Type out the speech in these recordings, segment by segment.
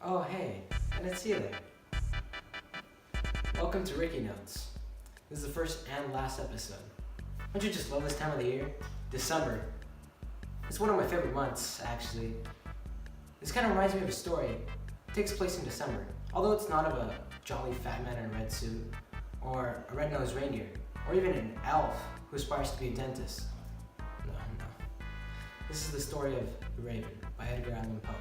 Oh, hey, I didn't see you there. Welcome to Ricky Notes. This is the first and last episode. Don't you just love this time of the year? December. It's one of my favorite months, actually. This kind of reminds me of a story. It takes place in December, although it's not of a jolly fat man in a red suit, or a red-nosed reindeer, or even an elf who aspires to be a dentist. No. This is the story of The Raven by Edgar Allan Poe.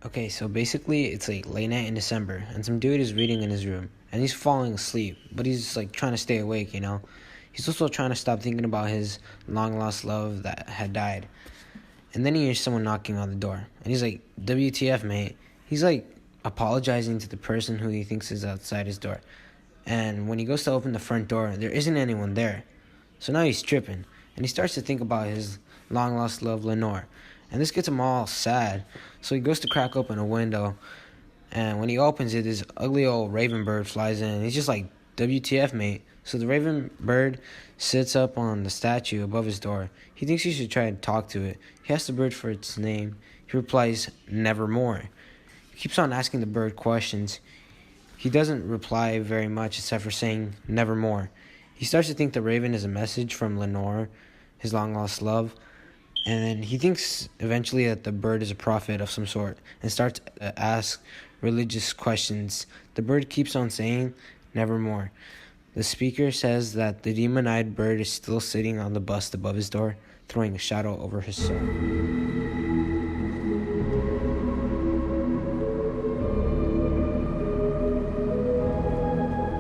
Okay, so basically it's like late night in December, and some dude is reading in his room, and he's falling asleep, but he's like trying to stay awake. He's also trying to stop thinking about his long lost love that had died. And then he hears someone knocking on the door, and he's like, WTF, mate? He's like apologizing to the person who he thinks is outside his door. And when he goes to open the front door, there isn't anyone there. So now he's tripping, and he starts to think about his long lost love, Lenore. And this gets him all sad. So he goes to crack open a window, and when he opens it, this ugly old raven bird flies in. And he's just like, WTF, mate? So the raven bird sits up on the statue above his door. He thinks he should try and talk to it. He asks the bird for its name. He replies, Nevermore. He keeps on asking the bird questions. He doesn't reply very much except for saying, Nevermore. He starts to think the raven is a message from Lenore, his long-lost love. And then he thinks eventually that the bird is a prophet of some sort and starts to ask religious questions. The bird keeps on saying, Nevermore. The speaker says that the demon-eyed bird is still sitting on the bust above his door, throwing a shadow over his soul.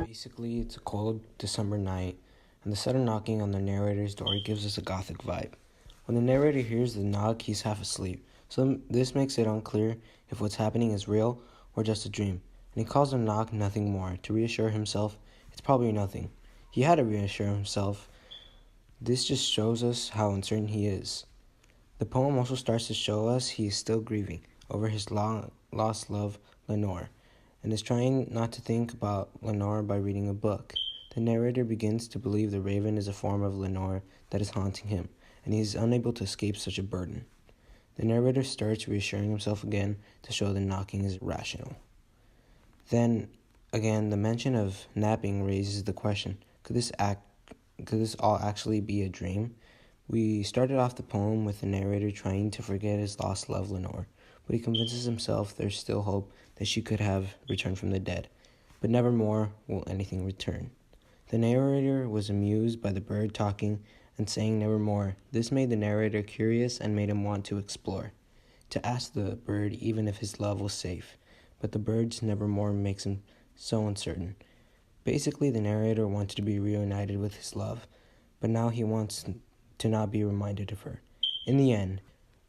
Basically, it's a cold December night, and the sudden knocking on the narrator's door gives us a gothic vibe. When the narrator hears the knock, he's half asleep, so this makes it unclear if what's happening is real or just a dream. And he calls the knock nothing more to reassure himself it's probably nothing. He had to reassure himself. This just shows us how uncertain he is. The poem also starts to show us he is still grieving over his long-lost love, Lenore, and is trying not to think about Lenore by reading a book. The narrator begins to believe the raven is a form of Lenore that is haunting him, and he is unable to escape such a burden. The narrator starts reassuring himself again to show the knocking is rational. Then, again, the mention of napping raises the question, could this all actually be a dream? We started off the poem with the narrator trying to forget his lost love, Lenore, but he convinces himself there's still hope that she could have returned from the dead, but nevermore will anything return. The narrator was amused by the bird talking and saying nevermore. This made the narrator curious and made him want to explore, to ask the bird even if his love was safe, but the bird's nevermore makes him so uncertain. Basically, the narrator wanted to be reunited with his love, but now he wants to not be reminded of her. In the end,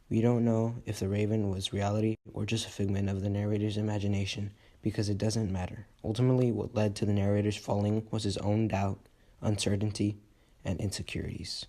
we don't know if the raven was reality or just a figment of the narrator's imagination, because it doesn't matter. Ultimately, what led to the narrator's falling was his own doubt, uncertainty, and insecurities.